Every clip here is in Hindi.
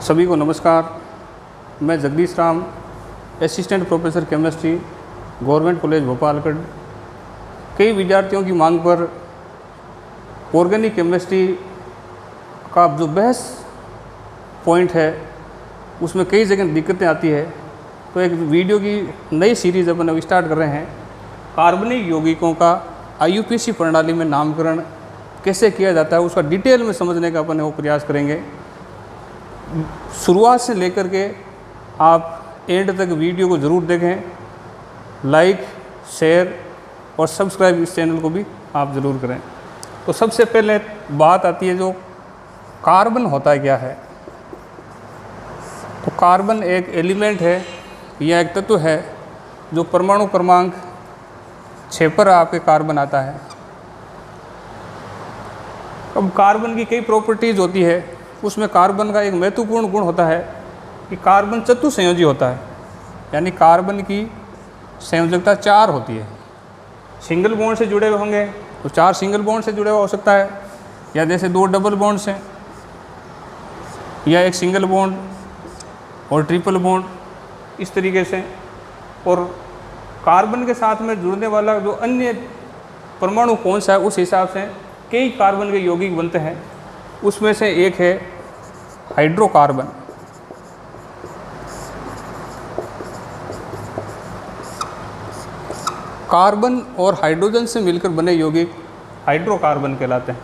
सभी को नमस्कार। मैं Jagdish Ram, assistant professor chemistry, government college Bhopalgarh. कई विद्यार्थियों की मांग पर ऑर्गेनिक केमिस्ट्री का जो बहस पॉइंट है उसमें कई जगह दिक्कतें आती है, तो एक वीडियो की नई सीरीज़ अपन अब स्टार्ट कर रहे हैं। कार्बनिक यौगिकों का IUPAC प्रणाली में नामकरण कैसे किया जाता है उसका डिटेल में समझने का अपन वो प्रयास करेंगे। शुरुआत से लेकर के आप एंड तक वीडियो को ज़रूर देखें। लाइक, शेयर और सब्सक्राइब इस चैनल को भी आप ज़रूर करें। तो सबसे पहले बात आती है जो कार्बन होता है क्या है। तो कार्बन एक एलिमेंट है या एक तत्व है जो परमाणु क्रमांक 6 पर आपके कार्बन आता है। अब कार्बन की कई प्रॉपर्टीज़ होती है, उसमें कार्बन का एक महत्वपूर्ण गुण होता है कि कार्बन चतुसंयोजी होता है, यानी कार्बन की संयोजकता 4 होती है। सिंगल बॉन्ड से जुड़े हुए होंगे तो 4 सिंगल बॉन्ड से जुड़े हुआ हो सकता है, या जैसे 2 डबल बॉन्ड से, या एक सिंगल बॉन्ड और ट्रिपल बॉन्ड, इस तरीके से। और कार्बन के साथ में जुड़ने वाला जो अन्य परमाणु कौन सा है उस हिसाब से कई कार्बन के यौगिक बनते हैं। उसमें से एक है हाइड्रोकार्बन। कार्बन और हाइड्रोजन से मिलकर बने यौगिक हाइड्रोकार्बन कहलाते हैं।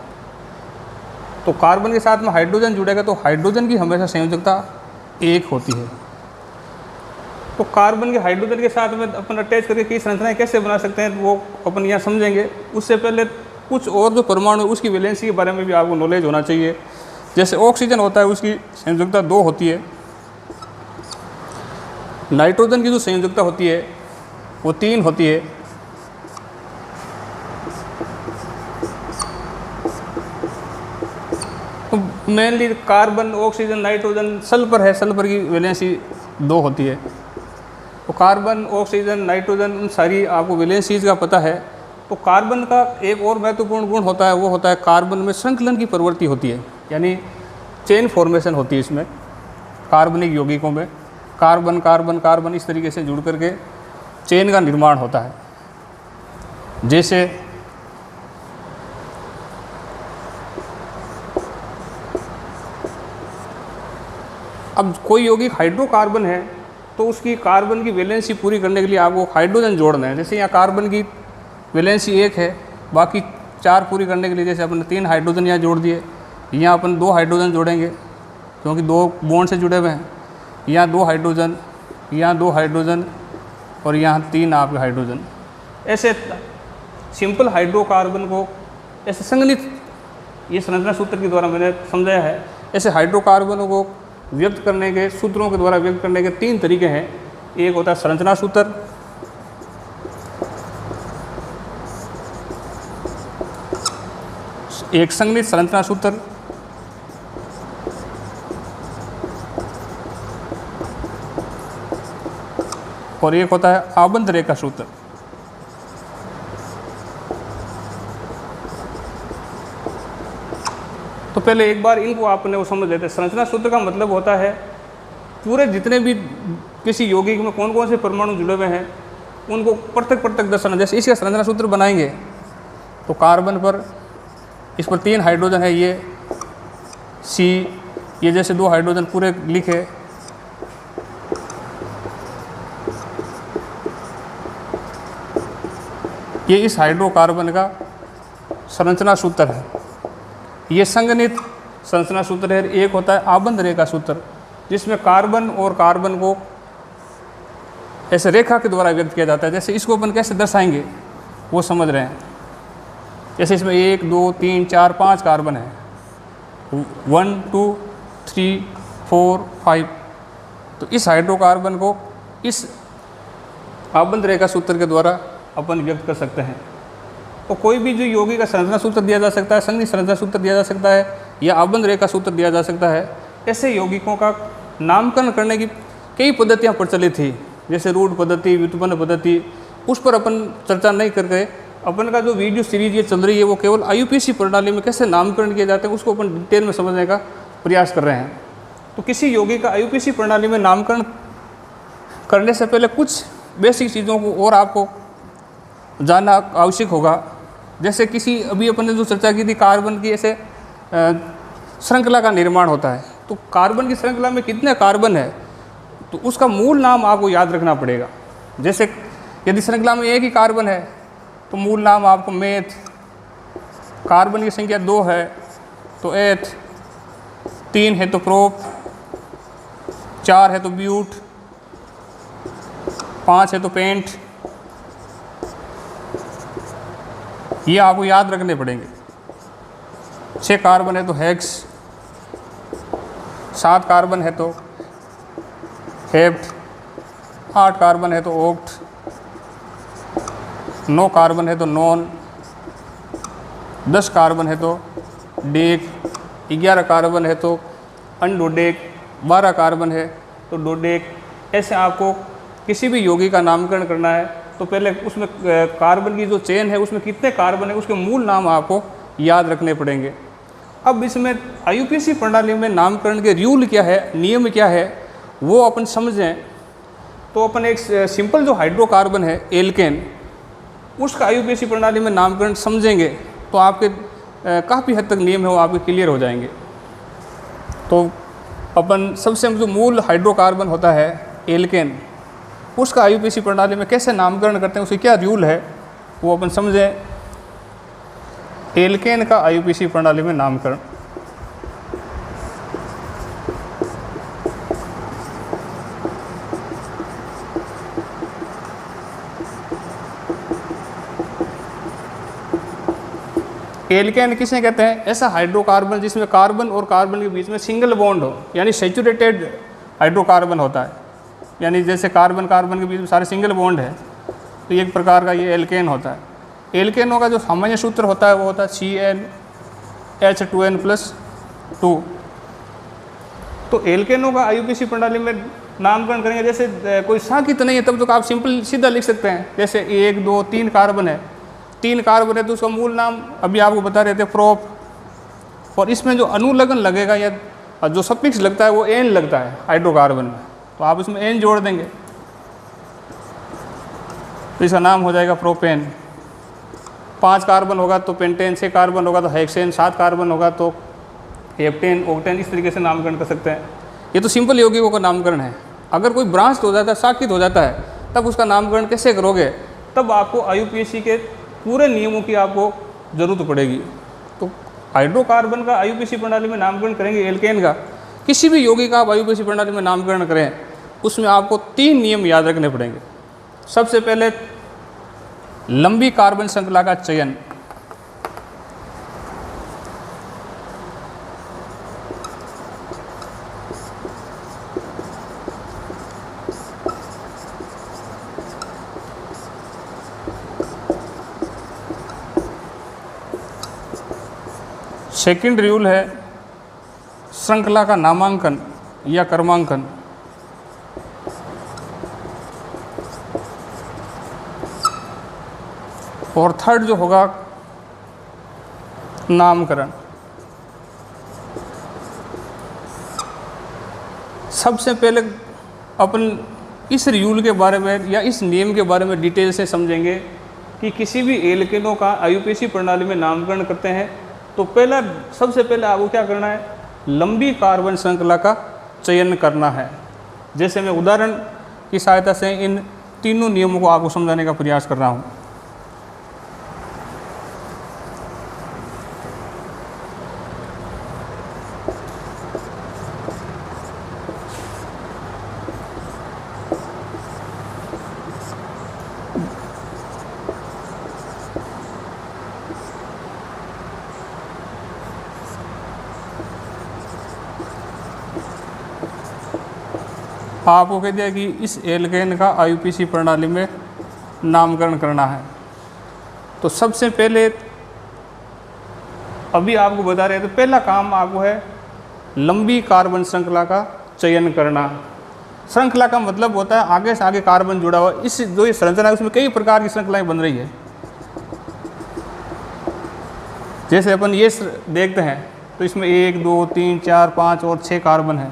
तो कार्बन के साथ में हाइड्रोजन जुड़ेगा तो हाइड्रोजन की हमेशा संयोजकता 1 होती है। तो कार्बन के हाइड्रोजन के साथ में अपन अटैच करके कई संरचनाएं कैसे बना सकते हैं वो अपन यहाँ समझेंगे। उससे पहले कुछ और जो परमाणु है उसकी वैलेंसी के बारे में भी आपको नॉलेज होना चाहिए। जैसे ऑक्सीजन होता है उसकी संयोजकता 2 होती है। नाइट्रोजन की जो संयोजकता होती है वो 3 होती है। तो mainly carbon, oxygen, nitrogen, sulphur है, सल्फर की वैलेंसी 2 होती है। तो कार्बन, ऑक्सीजन, नाइट्रोजन, उन सारी आपको वैलेंसीज का पता है। तो कार्बन का एक और महत्वपूर्ण गुण होता है, वो होता है कार्बन में श्रृंखलन की प्रवृत्ति होती है, यानी चेन फॉर्मेशन होती है इसमें। कार्बनिक यौगिकों में कार्बन कार्बन कार्बन इस तरीके से जुड़ करके चेन का निर्माण होता है। जैसे अब कोई यौगिक हाइड्रोकार्बन है तो उसकी कार्बन की वैलेंसी पूरी करने के लिए आपको हाइड्रोजन जोड़ना है। जैसे यहाँ कार्बन की वैलेंसी 1 है, बाकी 4 पूरी करने के लिए जैसे अपन 3 हाइड्रोजन यहाँ जोड़ दिए, यहाँ अपन 2 हाइड्रोजन जोड़ेंगे क्योंकि 2 बॉन्ड से जुड़े हुए हैं। यहाँ 2 हाइड्रोजन, यहाँ 2 हाइड्रोजन और यहाँ 3 आपके हाइड्रोजन। ऐसे सिंपल हाइड्रोकार्बन को ऐसे संगठित, ये संरचना सूत्र के द्वारा मैंने समझाया है। ऐसे हाइड्रोकार्बनों को व्यक्त करने के, सूत्रों के द्वारा व्यक्त करने के 3 तरीके हैं। एक होता है संरचना सूत्र, एक संगठित संरचना सूत्र, और एक होता है आबंध रेखा सूत्र। तो पहले एक बार इनको आपने वो समझ लेते हैं। संरचना सूत्र का मतलब होता है पूरे जितने भी किसी यौगिक में कौन कौन से परमाणु जुड़े हुए हैं उनको पृथक पृथक दर्शाना। जैसे इसका संरचना सूत्र बनाएंगे तो कार्बन पर, इस पर 3 हाइड्रोजन है, ये C, ये जैसे 2 हाइड्रोजन पूरे लिखे। ये इस हाइड्रोकार्बन का संरचना सूत्र है। ये संगठित संरचना सूत्र है। एक होता है आबंध रेखा सूत्र, जिसमें कार्बन और कार्बन को ऐसे रेखा के द्वारा व्यक्त किया जाता है। जैसे इसको अपन कैसे दर्शाएंगे वो समझ रहे हैं। जैसे इसमें 1 2 3 4 5 कार्बन है, 1 2 3 4 5। तो इस हाइड्रोकार्बन को इस आबंध रेखा सूत्र के द्वारा अपन व्यक्त कर सकते हैं। तो कोई भी जो यौगिक का संरचना सूत्र दिया जा सकता है, संगठित संरचना सूत्र दिया जा सकता है, या आबंध रेखा सूत्र दिया जा सकता है। ऐसे यौगिकों का नामकरण करने की कई पद्धतियाँ प्रचलित थी, जैसे रूढ़ पद्धति, व्युत्पन्न पद्धति। उस पर अपन चर्चा नहीं करके अपन का जो वीडियो सीरीज ये चल रही है वो केवल IUPAC प्रणाली में कैसे नामकरण किए जाते हैं उसको अपन डिटेल में समझने का प्रयास कर रहे हैं। तो किसी यौगिक का आईयूपीएसी प्रणाली में नामकरण करने से पहले कुछ बेसिक चीज़ों को और आपको जानना आवश्यक होगा। जैसे किसी अभी अपन ने जो चर्चा की थी कार्बन की ऐसे श्रृंखला का निर्माण होता है, तो कार्बन की श्रृंखला में कितने कार्बन है तो उसका मूल नाम आपको याद रखना पड़ेगा। जैसे यदि श्रृंखला में एक ही कार्बन है तो मूल नाम आपको मेथ, कार्बन की संख्या 2 है तो एथ, 3 है तो प्रोप, 4 है तो ब्यूट, 5 है तो पेंट, ये आपको याद रखने पड़ेंगे। 6 कार्बन है तो हेक्स, 7 कार्बन है तो हेप्ट, 8 कार्बन है तो ओक्ट, 9 कार्बन है तो नॉन, 10 कार्बन है तो डेक, 11 कार्बन है तो अनडोडेक, 12 कार्बन है तो डोडेक। ऐसे आपको किसी भी यौगिक का नामकरण करना है तो पहले उसमें कार्बन की जो चेन है उसमें कितने कार्बन है उसके मूल नाम आपको याद रखने पड़ेंगे। अब इसमें आईयूपीएसी प्रणाली में नामकरण के रूल क्या है, नियम क्या है, वो अपन समझें तो अपन एक सिंपल जो हाइड्रोकार्बन है एल्केन, उसका आईयूपीएसी प्रणाली में नामकरण समझेंगे तो आपके काफ़ी हद तक नियम है वो आपके क्लियर हो जाएंगे। तो अपन सबसे जो मूल हाइड्रोकार्बन होता है एल्केन, उसका आईयूपीएसी प्रणाली में कैसे नामकरण करते हैं, उसके क्या रूल है वो अपन समझें। एल्केन का आईयूपीएसी प्रणाली में नामकरण, एल्केन किसे कहते हैं? ऐसा हाइड्रोकार्बन जिसमें कार्बन और कार्बन के बीच में सिंगल बॉन्ड हो, यानी सैचुरेटेड हाइड्रोकार्बन होता है। यानी जैसे कार्बन कार्बन के बीच में सारे सिंगल बॉन्ड है तो एक प्रकार का ये एल्केन होता है। एल्केनों का जो सामान्य सूत्र होता है वो होता है CnH2n+2। तो एल्केनों का आईयूपीएसी प्रणाली में नामकरण करेंगे, जैसे कोई सांख्यिक नहीं है तब तो आप सिंपल सीधा लिख सकते हैं। जैसे 1 2 3 कार्बन है, 3 कार्बन है तो उसका मूल नाम अभी आपको बता रहे थे प्रोप, और इसमें जो अनुलग्न लगेगा या जो सफिक्स लगता है वो एन लगता है हाइड्रोकार्बन में, तो आप इसमें एन जोड़ देंगे तो इसका नाम हो जाएगा प्रोपेन। 5 कार्बन होगा तो पेंटेन, 6 कार्बन होगा तो हेक्सेन, 7 कार्बन होगा तो हेप्टेन, ओक्टेन, इस तरीके से नामकरण कर सकते हैं। ये तो सिंपल यौगिकों का नामकरण है। अगर कोई ब्रांच हो जाता है, शाखित हो जाता है, तब उसका नामकरण कैसे करोगे? तब आपको आईयूपीएसी के पूरे नियमों की आपको ज़रूरत पड़ेगी। तो हाइड्रोकार्बन का आईयूपीएसी प्रणाली में नामकरण करेंगे, एल्केन का, किसी भी यौगिक का आप आईयूपीएसी प्रणाली में नामकरण करें उसमें आपको 3 नियम याद रखने पड़ेंगे। सबसे पहले लंबी कार्बन श्रृंखला का चयन, सेकंड रूल है श्रृंखला का नामांकन या क्रमांकन, और थर्ड जो होगा नामकरण। सबसे पहले अपन इस रूल के बारे में या इस नियम के बारे में डिटेल से समझेंगे कि किसी भी एल्केनों का आईयूपीएसी प्रणाली में नामकरण करते हैं तो सबसे पहले आपको क्या करना है? लंबी कार्बन श्रृंखला का चयन करना है। जैसे मैं उदाहरण की सहायता से इन तीनों नियमों को आपको समझाने का प्रयास कर रहा हूँ। आपको कह दिया कि इस एल्केन का आईयूपीएसी प्रणाली में नामकरण करना है, तो सबसे पहले अभी आपको बता रहे थे, पहला काम आपको है लंबी कार्बन श्रृंखला का चयन करना। श्रृंखला का मतलब होता है आगे से आगे कार्बन जुड़ा हुआ। इस जो ये संरचना है उसमें कई प्रकार की श्रृंखलाएं बन रही है। जैसे अपन ये देखते हैं तो इसमें 1 2 3 4 5 और 6 कार्बन है।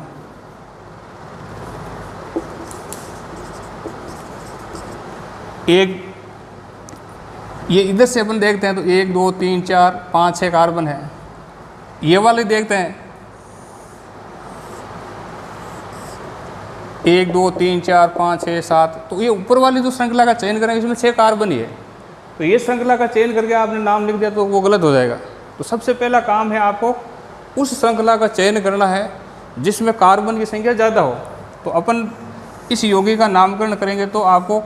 एक ये इधर से अपन देखते हैं तो 1 2 3 4 5 6 कार्बन है। ये वाले देखते हैं 1 2 3 4 5 6 7, तो ये ऊपर वाली जो श्रृंखला का चयन करेंगे इसमें 6 कार्बन ही है। तो ये श्रृंखला का चयन करके आपने नाम लिख दिया तो वो गलत हो जाएगा। तो सबसे पहला काम है आपको उस श्रृंखला का चयन करना है जिसमें कार्बन की संख्या ज़्यादा हो। तो अपन इस यौगिक का नामकरण करेंगे तो आपको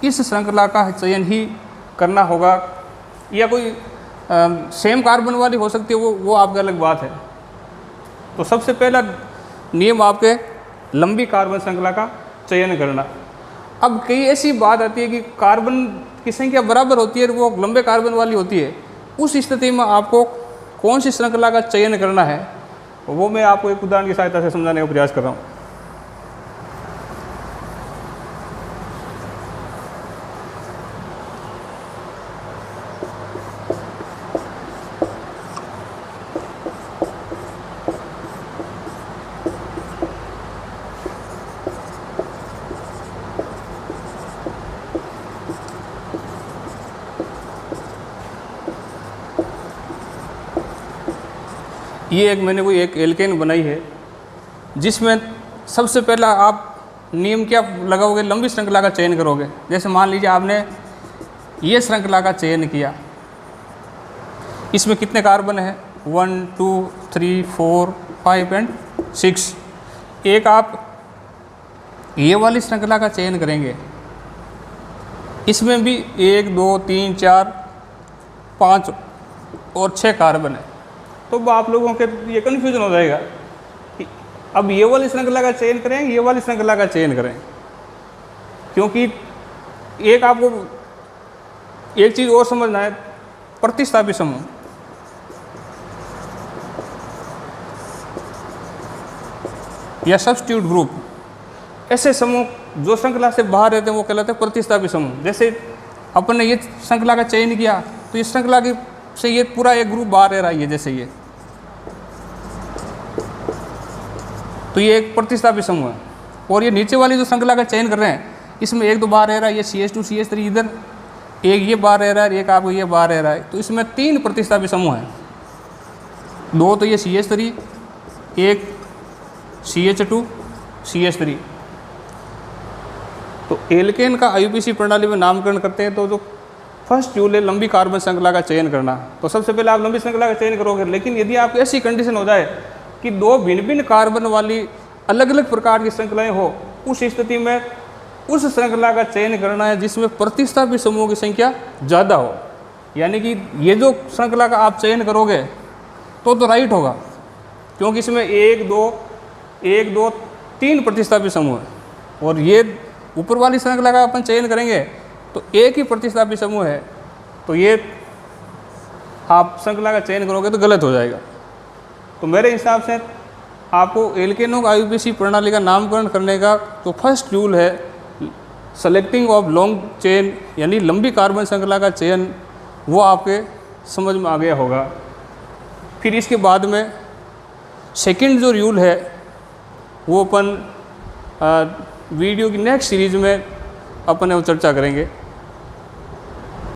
इस श्रृंखला का चयन ही करना होगा, या कोई सेम कार्बन वाली हो सकती है, वो आपकी अलग बात है। तो सबसे पहला नियम आपके लंबी कार्बन श्रृंखला का चयन करना। अब कई ऐसी बात आती है कि कार्बन की संख्या बराबर होती है और वो लंबे कार्बन वाली होती है, उस स्थिति में आपको कौन सी श्रृंखला का चयन करना है वो मैं आपको एक उदाहरण की सहायता से समझाने का प्रयास कर रहा हूँ। ये मैंने कोई एक एल्केन बनाई है जिसमें सबसे पहला आप नियम क्या लगाओगे, लंबी श्रृंखला का चयन करोगे। जैसे मान लीजिए आपने ये श्रृंखला का चयन किया, इसमें कितने कार्बन है 1 2 3 4 5 एंड 6। एक आप ये वाली श्रृंखला का चयन करेंगे, इसमें भी 1 2 3 4 5 और 6 कार्बन है। तो आप लोगों के ये कन्फ्यूजन हो जाएगा कि अब ये वाली श्रृंखला का चयन करें, ये वाली श्रृंखला का चयन करें, क्योंकि एक आपको एक चीज़ और समझना है, प्रतिस्थापी समूह। या सब्स्टिट्यूट ग्रुप, ऐसे समूह जो श्रृंखला से बाहर रहते हैं वो कहलाते हैं प्रतिस्थापी समूह। जैसे अपन ने ये श्रृंखला का चयन किया तो इस श्रृंखला की से ये पूरा एक ग्रुप बाहर रह रहा है, जैसे ये, तो ये एक प्रतिस्थापी समूह है। और ये नीचे वाली जो श्रृंखला का चयन कर रहे हैं इसमें एक तो बाहर रह रहा है, ये CH2 CH3 इधर, एक ये बाहर रह रहा है, एक आपको ये बाहर रह रहा है। तो इसमें 3 प्रतिस्थापी समूह हैं, 2 तो ये CH3, एक CH2 CH3। तो एल्केन का IUPAC प्रणाली में नामकरण करते हैं तो जो फर्स्ट रूल है लंबी कार्बन श्रृंखला का चयन करना। तो सबसे पहले आप लंबी श्रृंखला का चयन करोगे, लेकिन यदि आपकी ऐसी कंडीशन हो जाए कि 2 भिन्न भिन्न कार्बन वाली अलग अलग प्रकार की श्रृंखलाएं हो, उस स्थिति में उस श्रृंखला का चयन करना है जिसमें प्रतिस्थापी समूहों की संख्या ज़्यादा हो। यानी कि ये जो श्रृंखला का आप चयन करोगे तो राइट होगा, क्योंकि इसमें 1 2 3 प्रतिस्थापी समूह है, और ये ऊपर वाली श्रृंखला का अपन चयन करेंगे तो एक ही प्रतिस्थापी समूह है, तो ये आप श्रृंखला का चयन करोगे तो गलत हो जाएगा। तो मेरे हिसाब से आपको एल्केनों का IUPAC प्रणाली का नामकरण करने का तो फर्स्ट रूल है सेलेक्टिंग ऑफ लॉन्ग चेन, यानी लंबी कार्बन श्रृंखला का चयन, वो आपके समझ में आ गया होगा। फिर इसके बाद में सेकंड जो रूल है वो अपन वीडियो की नेक्स्ट सीरीज में अपन चर्चा करेंगे।